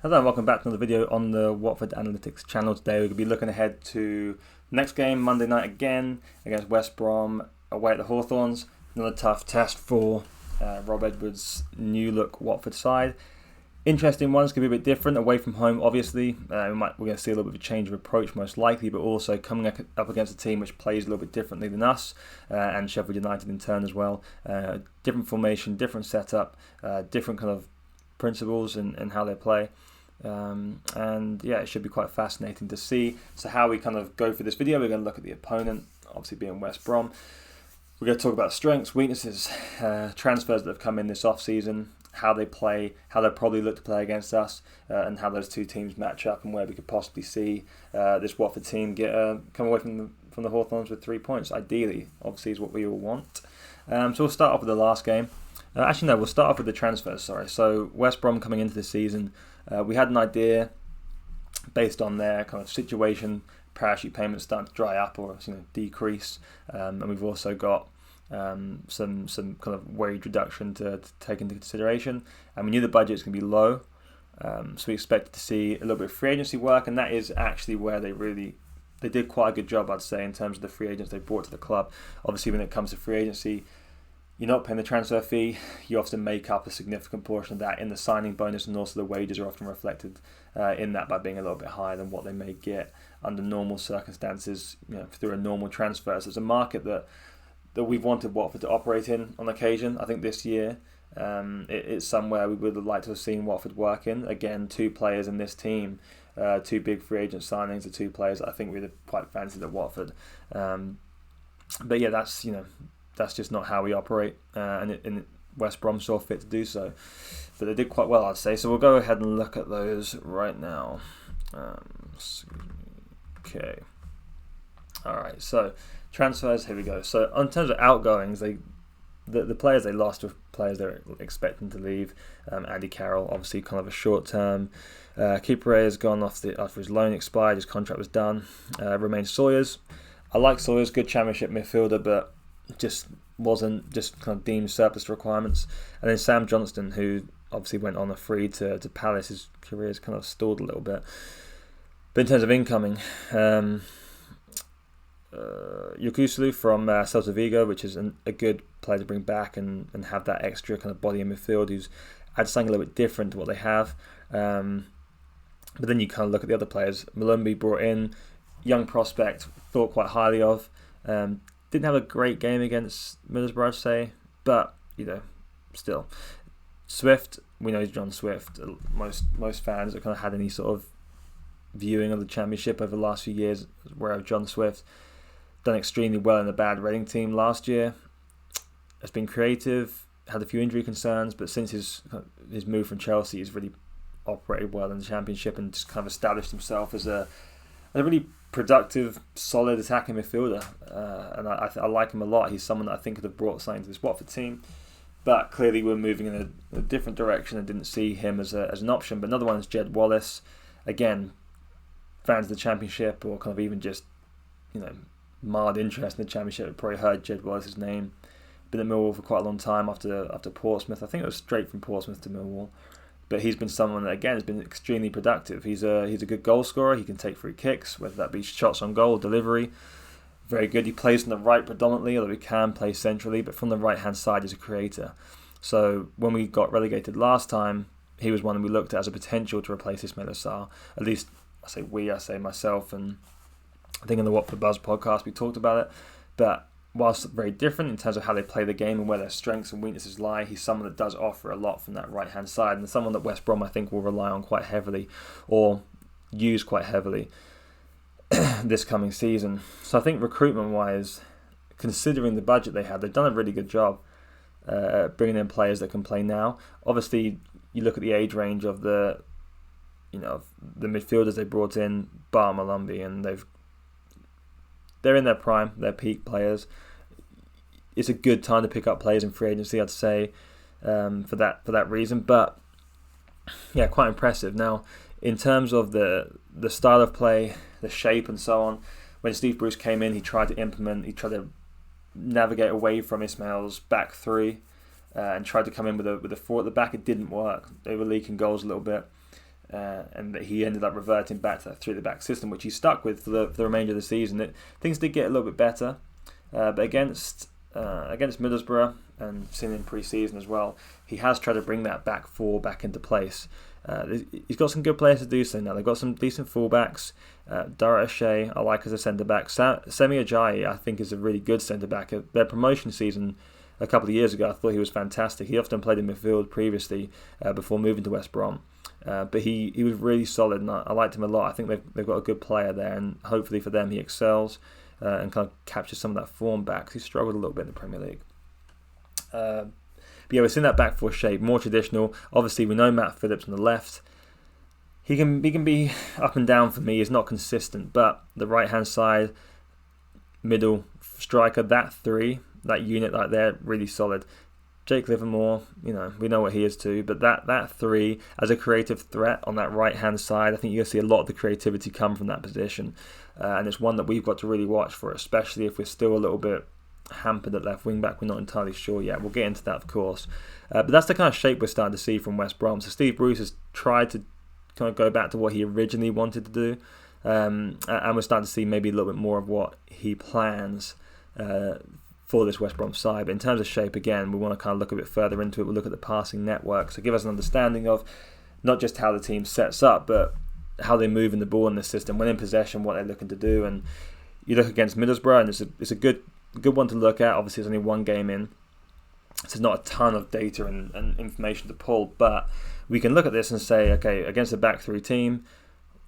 Hello and welcome back to another video on the Watford Analytics channel. Today we're going to be looking ahead to the next game, Monday night again, against West Brom away at the Hawthorns. Another tough test for Rob Edwards' new look Watford side. Interesting one, it's going to be a bit different, away from home obviously. We're going to see a little bit of a change of approach most likely, but also coming up against a team which plays a little bit differently than us, and Sheffield United in turn as well. Different formation, different setup, different kind of principles and how they play. And yeah, it should be quite fascinating to see. So how we kind of go for this video, we're going to look at the opponent, obviously being West Brom. We're going to talk about strengths, weaknesses, transfers that have come in this off-season, how they play, how they'll probably look to play against us, and how those two teams match up, and where we could possibly see this Watford team get come away from the Hawthorns with 3 points. Ideally, obviously, is what we all want. So we'll start off with the last game. We'll start off with the transfers, So West Brom coming into the season, we had an idea based on their kind of situation, parachute payments starting to dry up or decrease, and we've also got some kind of wage reduction to take into consideration, and we knew the budget was going to be low, so we expected to see a little bit of free agency work, and that is actually where they did quite a good job, I'd say, in terms of the free agents they brought to the club. Obviously, when it comes to free agency, you're not paying the transfer fee, you often make up a significant portion of that in the signing bonus, and also the wages are often reflected in that by being a little bit higher than what they may get under normal circumstances, through a normal transfer. So it's a market that we've wanted Watford to operate in on occasion. I think this year it's somewhere we would have liked to have seen Watford work in. Again, two players in this team, two big free agent signings, the two players that I think we'd have quite fancied at Watford. But yeah, that's just not how we operate, and West Brom saw fit to do so. But they did quite well, I'd say. So we'll go ahead and look at those right now. Okay. Alright, so transfers, here we go. So in terms of outgoings, the players they lost were players they were expecting to leave. Andy Carroll, obviously kind of a short term. Keeper has gone after his loan expired, his contract was done. Romain Sawyers. I like Sawyers, good championship midfielder, but just wasn't kind of deemed surplus requirements. And then Sam Johnston, who obviously went on a free to Palace, his career has kind of stalled a little bit. But in terms of incoming, Yokuslu from Celta Vigo, which is a good player to bring back and have that extra kind of body in midfield, who's adds something a little bit different to what they have. But then you kind of look at the other players. Malumbi brought in, young prospect, thought quite highly of. Didn't have a great game against Middlesbrough, I'd say, but still. Swift, we know John Swift. Most fans that kind of had any sort of viewing of the Championship over the last few years were of John Swift. Done extremely well in the bad Reading team last year. Has been creative, had a few injury concerns, but since his move from Chelsea, he's really operated well in the Championship and just kind of established himself as a really productive, solid attacking midfielder, and I like him a lot. He's someone that I think could have brought something to this Watford team, but clearly we're moving in a different direction and didn't see him as an option. But another one is Jed Wallace. Again, fans of the Championship or kind of even just mild interest in the Championship have probably heard Jed Wallace's name. Been at Millwall for quite a long time after Portsmouth. I think it was straight from Portsmouth to Millwall. But he's been someone that, again, has been extremely productive. He's a good goal scorer. He can take free kicks, whether that be shots on goal, delivery. Very good. He plays on the right predominantly, although he can play centrally. But from the right-hand side, he's a creator. So when we got relegated last time, he was one that we looked at as a potential to replace Ismail Assar. At least, I say myself, and I think in the Watford Buzz podcast we talked about it. But whilst very different in terms of how they play the game and where their strengths and weaknesses lie, he's someone that does offer a lot from that right-hand side, and someone that West Brom, I think, will rely on quite heavily or use quite heavily this coming season. So I think recruitment-wise, considering the budget they had, they've done a really good job bringing in players that can play now. Obviously, you look at the age range of the midfielders they brought in, bar Malumbi, and they're in their prime, they're peak players. It's a good time to pick up players in free agency, I'd say, for that reason. But yeah, quite impressive. Now, in terms of the style of play, the shape, and so on, when Steve Bruce came in, he tried to navigate away from Ismail's back three, and tried to come in with a four at the back. It didn't work. They were leaking goals a little bit. and that he ended up reverting back to that 3 at the back system, which he stuck with for the remainder of the season. Things did get a little bit better, but against Middlesbrough and seen in pre-season as well, he has tried to bring that back 4 back into place. He's got some good players to do so now. They've got some decent fullbacks. Dara O'Shea, I like as a centre-back. Semi Ajayi, I think, is a really good centre-back. Their promotion season a couple of years ago, I thought he was fantastic. He often played in midfield previously before moving to West Brom. But he was really solid, and I liked him a lot. I think they've got a good player there, and hopefully for them he excels and kind of captures some of that form back, 'cause he struggled a little bit in the Premier League. But yeah, we've seen that back 4 shape, more traditional. Obviously, we know Matt Phillips on the left. He can be up and down for me. He's not consistent, but the right-hand side, middle striker, that 3, that unit right there, really solid. Jake Livermore, we know what he is too, but that 3 as a creative threat on that right-hand side, I think you're going to see a lot of the creativity come from that position. And it's one that we've got to really watch for, especially if we're still a little bit hampered at left wing back. We're not entirely sure yet. We'll get into that, of course. But that's the kind of shape we're starting to see from West Brom. So Steve Bruce has tried to kind of go back to what he originally wanted to do. And we're starting to see maybe a little bit more of what he plans for this West Brom side. But in terms of shape, again, we want to kind of look a bit further into it. We'll look at the passing network. So give us an understanding of not just how the team sets up, but how they move in the ball in the system, when in possession, what they're looking to do. And you look against Middlesbrough, and it's a good one to look at. Obviously, it's only 1 game in, so there's not a ton of data and information to pull, but we can look at this and say, okay, against a back 3 team,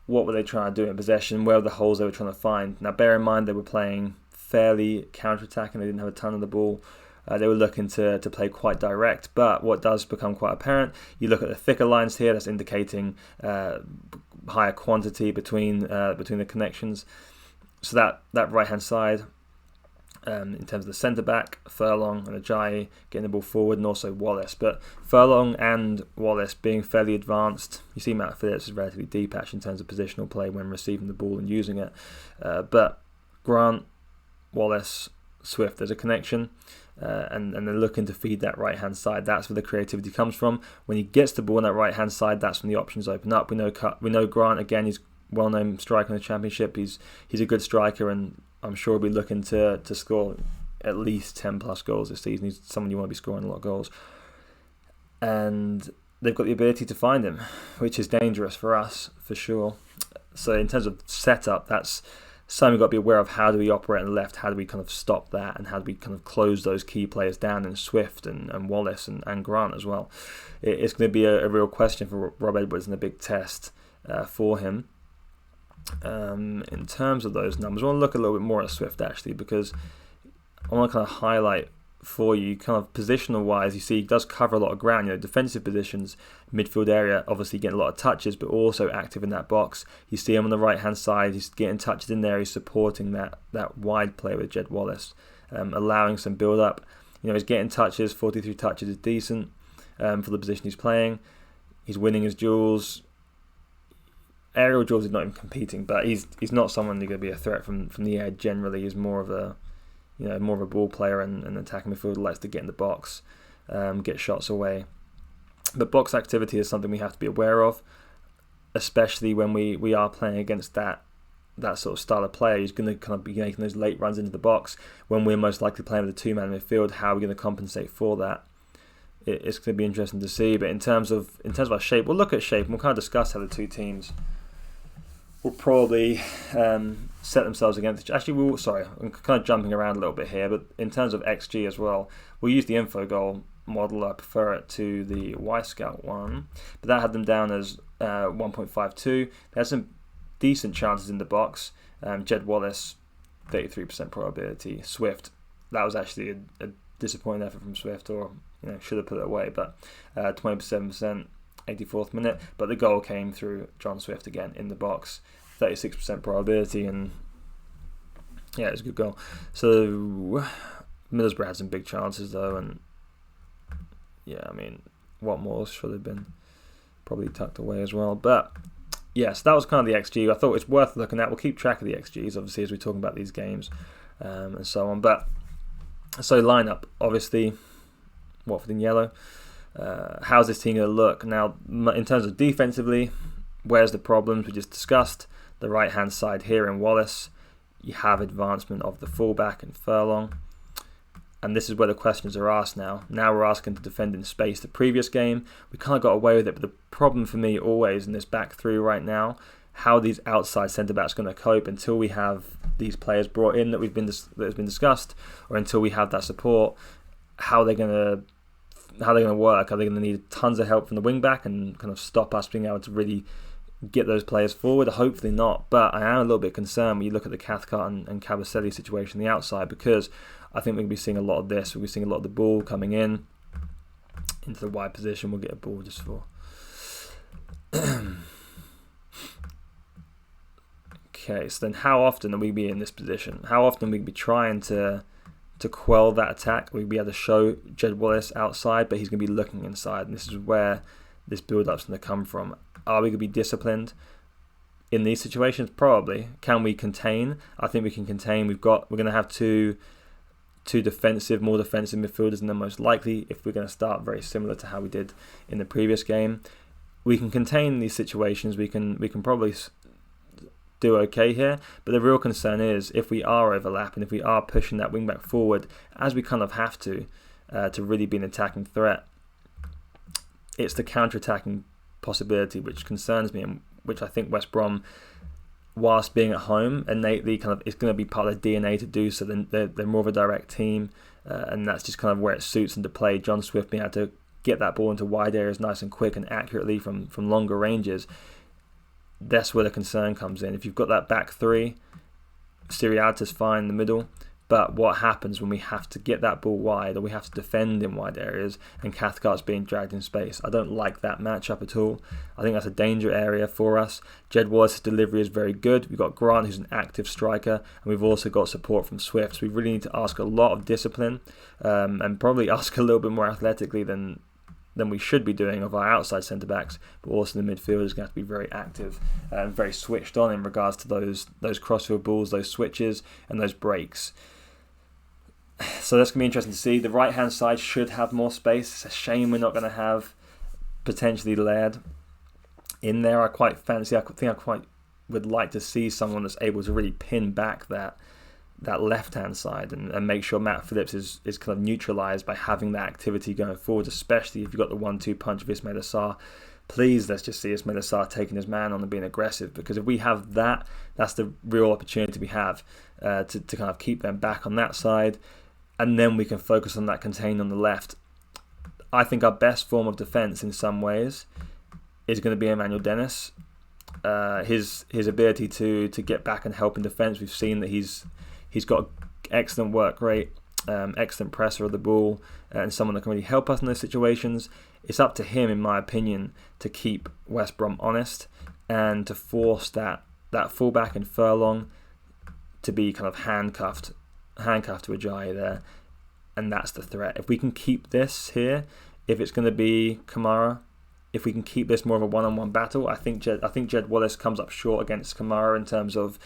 what were they trying to do in possession? Where were the holes they were trying to find? Now, bear in mind, they were playing fairly counter-attacking. They didn't have a ton of the ball. They were looking to play quite direct, but what does become quite apparent, you look at the thicker lines here, that's indicating higher quantity between the connections. So that right-hand side, in terms of the centre-back, Furlong and Ajayi getting the ball forward, and also Wallace. But Furlong and Wallace being fairly advanced, you see Matt Phillips is relatively deep actually in terms of positional play when receiving the ball and using it. But Grant, Wallace, Swift, there's a connection, and they're looking to feed that right-hand side. That's where the creativity comes from. When he gets the ball on that right-hand side, that's when the options open up. We know Grant, again, he's well-known striker in the Championship. He's a good striker, and I'm sure he'll be looking to score at least 10 plus goals this season. He's someone you want to be scoring a lot of goals. And they've got the ability to find him, which is dangerous for us, for sure. So in terms of setup, that's something we've got to be aware of. How do we operate on the left? How do we kind of stop that? And how do we kind of close those key players down in Swift and Wallace and Grant as well? It's going to be a real question for Rob Edwards and a big test for him. In terms of those numbers, I want to look a little bit more at Swift actually, because I want to kind of highlight for you, kind of positional wise, you see he does cover a lot of ground. Defensive positions, midfield area, obviously getting a lot of touches, but also active in that box. You see him on the right hand side, he's getting touches in there, he's supporting that wide play with Jed Wallace, allowing some build up. He's getting touches, 43 touches is decent for the position he's playing. He's winning his duels. Aerial duels is not even competing, but he's not someone who's going to be a threat from the air generally. He's more of a ball player and an attacking midfielder, likes to get in the box, get shots away. But box activity is something we have to be aware of, especially when we are playing against that sort of style of player. He's going to kind of be making those late runs into the box when we're most likely playing with a 2-man midfield. How are we going to compensate for that? It's going to be interesting to see. But in terms of our shape, we'll look at shape and we'll kind of discuss how the two teams will probably set themselves against. Actually, I'm kind of jumping around a little bit here, but in terms of XG as well, we'll use the InfoGoal model. I prefer it to the Y-Scout one, but that had them down as 1.52. They had some decent chances in the box. Jed Wallace, 33% probability. Swift, that was actually a disappointing effort from Swift, or should have put it away, but 27%. 84th minute, but the goal came through John Swift again in the box, 36% probability, and yeah, it was a good goal. So Middlesbrough had some big chances though, and yeah, what more should have been probably tucked away as well. But yes, that was kind of the XG. I thought it's worth looking at. We'll keep track of the XGs obviously as we're talking about these games and so on. But so lineup, obviously Watford in yellow. How's this team going to look? Now, in terms of defensively, Where's the problems? We just discussed the right hand side here in Wallace. You have advancement of the fullback in Furlong. And this is where the questions are asked now. Now we're asking to defend in space. The previous game, we kind of got away with it, but the problem for me always in this back three right now, how these outside centre-backs are going to cope until we have these players brought in that has been discussed, or until we have that support, how they're going to work. Are they going to need tons of help from the wing-back and kind of stop us being able to really get those players forward? Hopefully not, but I am a little bit concerned when you look at the Cathcart and Cabaselli situation on the outside, because I think we're going to be seeing a lot of this. We'll be seeing a lot of the ball coming in into the wide position. We'll get a ball just for... Okay, so then how often are we be in this position? How often we be trying to quell that attack? We'll be able to show Jed Wallace outside, but he's going to be looking inside, and this is where this build-up's going to come from. Are we going to be disciplined in these situations? Probably. Can we contain? I think we can contain. We're going to have two more defensive midfielders than the most likely, if we're going to start very similar to how we did in the previous game. We can contain these situations. We can probably do okay here, but the real concern is if we are overlapping, if we are pushing that wing back forward, as we kind of have to really be an attacking threat, it's the counter-attacking possibility which concerns me, and which I think West Brom, whilst being at home, innately kind of it's going to be part of their DNA to do so. Then they're more of a direct team, and that's just kind of where it suits them to play. John Swift being able to get that ball into wide areas nice and quick and accurately from longer ranges. That's where the concern comes in. If you've got that back three, Siriata's fine in the middle, but what happens when we have to get that ball wide, or we have to defend in wide areas, and Cathcart's being dragged in space? I don't like that matchup at all. I think that's a danger area for us. Jed Wallace's delivery is very good. We've got Grant, who's an active striker, and we've also got support from Swift. So we really need to ask a lot of discipline, and probably ask a little bit more athletically than we should be doing of our outside centre-backs, but also the midfield is going to have to be very active and very switched on in regards to those crossfield balls, those switches and those breaks. So that's going to be interesting to see. The right-hand side should have more space. It's a shame we're not going to have potentially Laird in there. I quite would like to see someone that's able to really pin back that left-hand side and make sure Matt Phillips is kind of neutralised by having that activity going forward, especially if you've got the 1-2 punch of Ismail Assar. Please, let's just see Ismail Assar taking his man on and being aggressive, because if we have that, that's the real opportunity we have to kind of keep them back on that side, and then we can focus on that contain on the left. I think our best form of defence in some ways is going to be Emmanuel Dennis. His ability to get back and help in defence, we've seen that he's got excellent work rate, excellent presser of the ball, and someone that can really help us in those situations. It's up to him, in my opinion, to keep West Brom honest and to force that fullback in Furlong to be kind of handcuffed to Ajayi there, and that's the threat. If we can keep this here, if it's going to be Kamara, if we can keep this more of a one-on-one battle, I think Jed Wallace comes up short against Kamara in terms of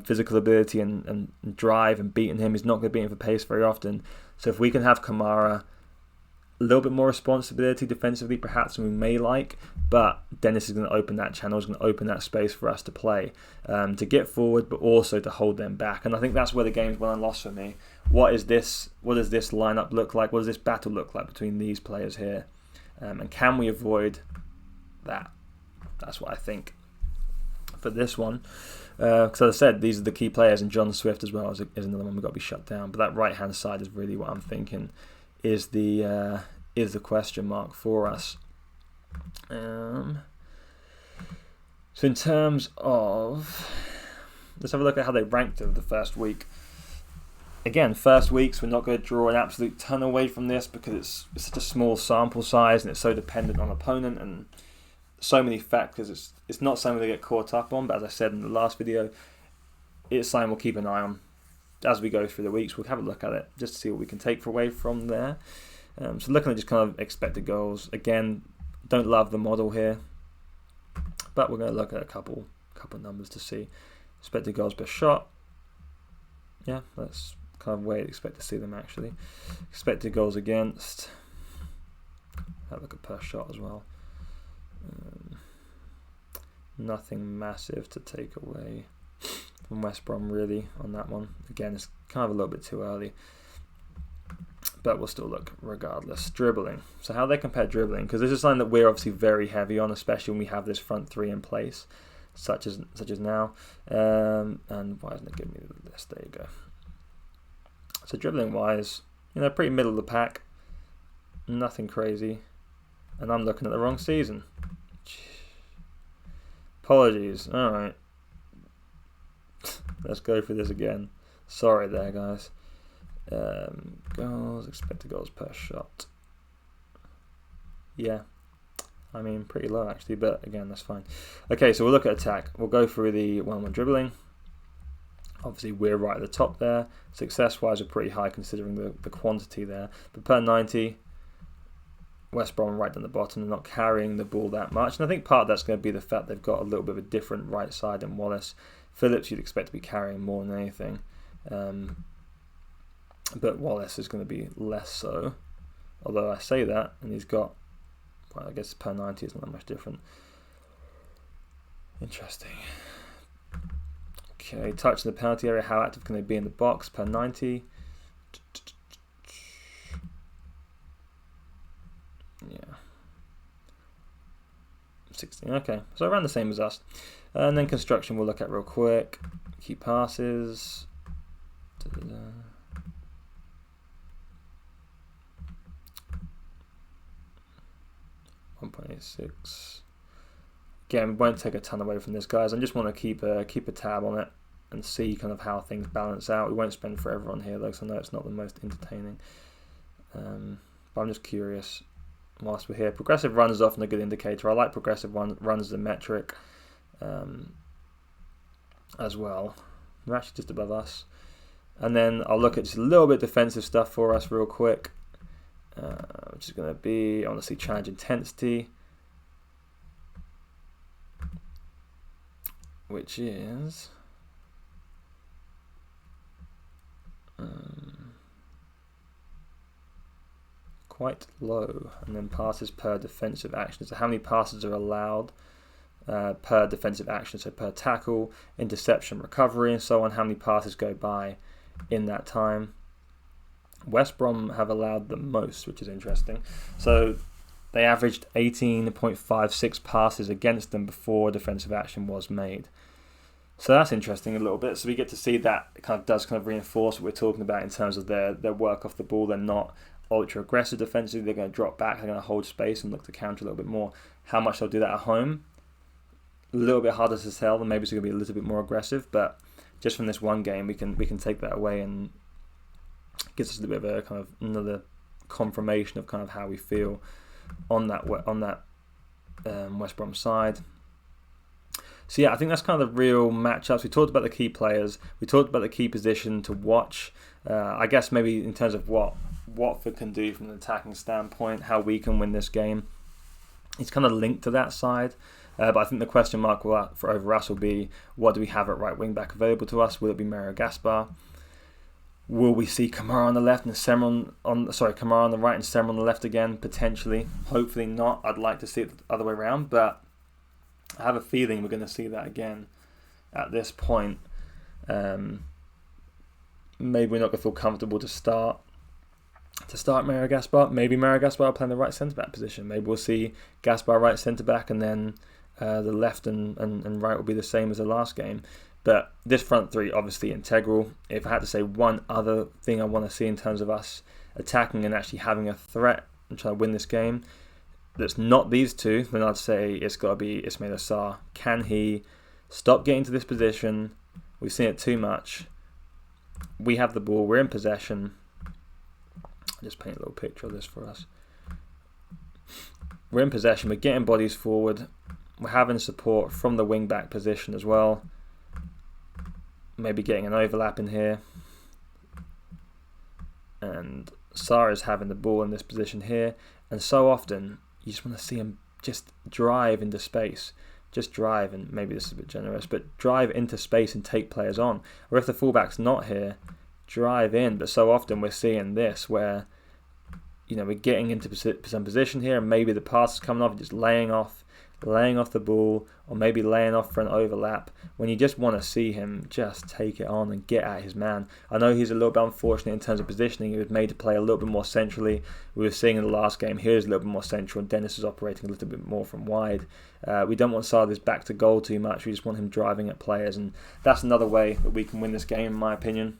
physical ability and drive and beating him. He's not going to beat him for pace very often. So if we can have Kamara a little bit more responsibility defensively perhaps than we may like, but Dennis is going to open that channel, is going to open that space for us to play, to get forward but also to hold them back. And I think that's where the game's won and lost for me. What does this lineup look like? What does this battle look like between these players here? And can we avoid that? That's what I think for this one. Because as I said, these are the key players, and John Swift as well is another one we've got to be shut down. But that right-hand side is really what I'm thinking is the question mark for us. So in terms of, let's have a look at how they ranked over the first week. Again, first weeks, we're not going to draw an absolute ton away from this because it's such a small sample size and it's so dependent on opponent and so many factors. It's not something to get caught up on, but as I said in the last video, it's something we'll keep an eye on as we go through the weeks. We'll have a look at it just to see what we can take away from there. So looking at just kind of expected goals. Again, don't love the model here, but we're going to look at a couple numbers to see. Expected goals per shot. Yeah, that's kind of where you'd expect to see them actually. Expected goals against. Have a look at per shot as well. Nothing massive to take away from West Brom really on that one. Again, it's kind of a little bit too early, but we'll still look regardless. Dribbling. So how they compare dribbling, because this is something that we're obviously very heavy on, especially when we have this front three in place, such as now. And why isn't it giving me the list? There you go. So dribbling wise, pretty middle of the pack. Nothing crazy. And I'm looking at the wrong season. Apologies. Alright. Let's go through this again. Sorry there, guys. Goals, expected goals per shot. Yeah. I mean, pretty low actually, but again, that's fine. Okay, so we'll look at attack. We'll go through the 1-1 dribbling. Obviously, we're right at the top there. Success-wise, we're pretty high considering the quantity there. But per 90, West Brom right down the bottom and not carrying the ball that much. And I think part of that's going to be the fact they've got a little bit of a different right side than Wallace. Phillips you'd expect to be carrying more than anything. But Wallace is going to be less so. Although I say that, and he's got, well, I guess per 90 isn't that much different. Interesting. Okay, touch in the penalty area. How active can they be in the box per 90? Yeah. 16. Okay, so around the same as us. And then construction we'll look at real quick. Key passes. 1.86. Again, we won't take a ton away from this, guys. I just want to keep a tab on it and see kind of how things balance out. We won't spend forever on here, though, because I know it's not the most entertaining. But I'm just curious whilst we're here. Progressive run is often a good indicator. I like progressive run as a metric as well. We're actually just above us. And then I'll look at just a little bit of defensive stuff for us real quick, which is going to be, I want to see challenge intensity, which is quite low. And then passes per defensive action. So how many passes are allowed per defensive action, so per tackle, interception, recovery, and so on. How many passes go by in that time? West Brom have allowed the most, which is interesting. So they averaged 18.56 passes against them before defensive action was made. So that's interesting a little bit. So we get to see that it does reinforce what we're talking about in terms of their work off the ball. They're not ultra aggressive defensively. They're going to drop back. They're going to hold space and look to counter a little bit more. How much they'll do that at home, a little bit harder to tell. Then maybe it's going to be a little bit more aggressive. But just from this one game, we can take that away and gives us a bit of a another confirmation of how we feel on that West Brom side. So yeah, I think that's the real matchups. We talked about the key players. We talked about the key position to watch. I guess maybe in terms of what Watford can do from an attacking standpoint, how we can win this game. It's linked to that side. But I think the question mark for over us will be, what do we have at right wing back available to us? Will it be Mario Gaspar? Will we see Kamara on the left and Kamara on the right and Semmer on the left again? Potentially. Hopefully not. I'd like to see it the other way around, but I have a feeling we're going to see that again at this point. Maybe we're not going to feel comfortable to start Mario Gaspar. Maybe Mario Gaspar playing the right centre-back position. Maybe we'll see Gaspar right centre-back and then the left and right will be the same as the last game. But this front three, obviously integral. If I had to say one other thing I want to see in terms of us attacking and actually having a threat and trying to win this game, that's not these two, then I'd say it's got to be Ismaila Sarr. Can he stop getting to this position? We've seen it too much. We have the ball. We're in possession. I'll just paint a little picture of this for us. We're in possession. We're getting bodies forward. We're having support from the wing-back position as well. Maybe getting an overlap in here. And Sarr is having the ball in this position here. And so often, you just want to see him just drive into space. Just drive, and maybe this is a bit generous, but drive into space and take players on. Or if the fullback's not here, drive in. But so often we're seeing this where, we're getting into some position here, and maybe the pass is coming off, just laying off laying off the ball, or maybe laying off for an overlap, when you just want to see him just take it on and get at his man. I know he's a little bit unfortunate in terms of positioning. He was made to play a little bit more centrally. We were seeing in the last game, he was a little bit more central, and Dennis was operating a little bit more from wide. We don't want Sardis back to goal too much. We just want him driving at players, and that's another way that we can win this game, in my opinion.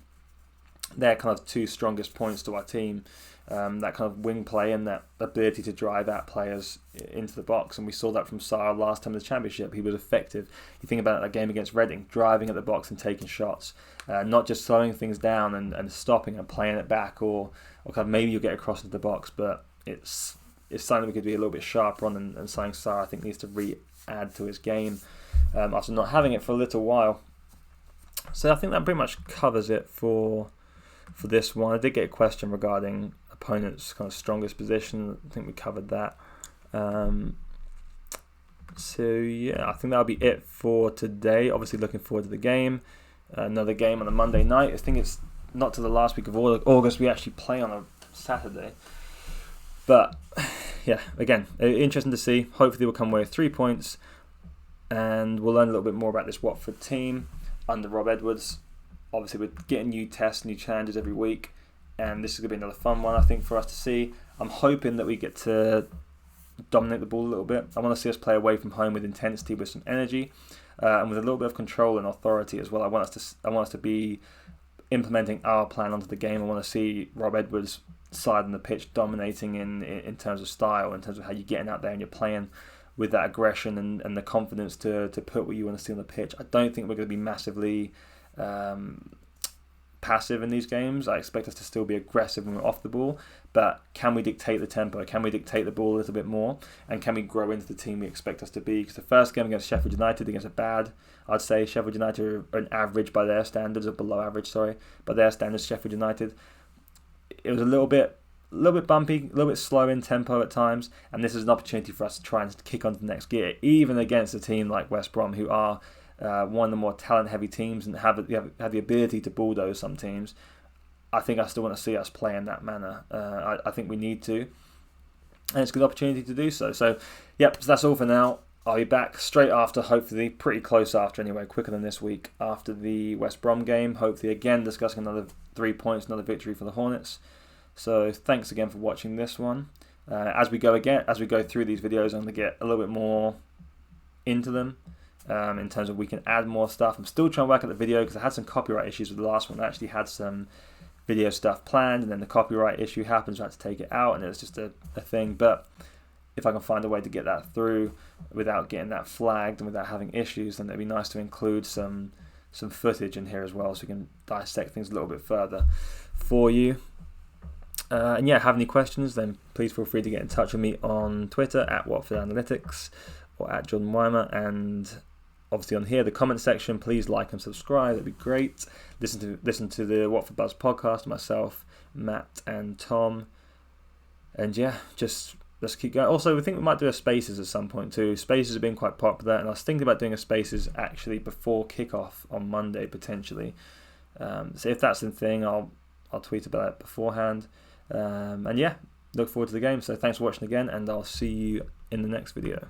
They're kind of two strongest points to our team. That kind of wing play and that ability to drive at players into the box, and we saw that from Sarr last time in the Championship. He was effective. You think about that game against Reading, driving at the box and taking shots, not just slowing things down and stopping and playing it back, or kind of maybe you'll get across into the box, but it's something we could be a little bit sharper on, and something Sarr I think needs to re-add to his game after not having it for a little while. So I think that pretty much covers it for this one. I did get a question regarding opponent's kind of strongest position. I think we covered that. So yeah, I think that'll be it for today. Obviously looking forward to the game. Another game on a Monday night. I think it's not till the last week of August. We actually play on a Saturday. But yeah, again, interesting to see. Hopefully we'll come away with 3 points, and we'll learn a little bit more about this Watford team under Rob Edwards. Obviously we're getting new tests, new challenges every week, and this is going to be another fun one, I think, for us to see. I'm hoping that we get to dominate the ball a little bit. I want to see us play away from home with intensity, with some energy, and with a little bit of control and authority as well. I want us to be implementing our plan onto the game. I want to see Rob Edwards' side on the pitch dominating in terms of style, in terms of how you're getting out there and you're playing with that aggression and the confidence to put what you want to see on the pitch. I don't think we're going to be massively passive in these games. I expect us to still be aggressive when we're off the ball, but can we dictate the tempo? Can we dictate the ball a little bit more? And can we grow into the team we expect us to be? Because the first game against Sheffield United, against a bad, I'd say Sheffield United are an average by their standards, or below average, sorry, by their standards, Sheffield United. It was a little bit bumpy, a little bit slow in tempo at times, and this is an opportunity for us to try and kick on to the next gear, even against a team like West Brom, who are one of the more talent-heavy teams and have the ability to bulldoze some teams. I think I still want to see us play in that manner. I think we need to, and it's a good opportunity to do so. So, yep, so that's all for now. I'll be back straight after, hopefully, pretty close after anyway, quicker than this week, after the West Brom game. Hopefully, again, discussing another 3 points, another victory for the Hornets. So, thanks again for watching this one. As we go through these videos, I'm going to get a little bit more into them. In terms of we can add more stuff. I'm still trying to work out the video because I had some copyright issues with the last one. I actually had some video stuff planned, and then the copyright issue happens. I had to take it out, and it was just a thing. But if I can find a way to get that through without getting that flagged and without having issues, then it'd be nice to include some footage in here as well, so we can dissect things a little bit further for you. And yeah, have any questions, then please feel free to get in touch with me on Twitter at Watford Analytics or at Jordan Weimer, and obviously on here, the comment section, please like and subscribe. That'd be great. Listen to the Watford Buzz podcast, myself, Matt and Tom. And yeah, just let's keep going. Also, we think we might do a Spaces at some point too. Spaces have been quite popular, and I was thinking about doing a Spaces actually before kickoff on Monday potentially. So if that's the thing, I'll tweet about it beforehand. And yeah, look forward to the game. So thanks for watching again, and I'll see you in the next video.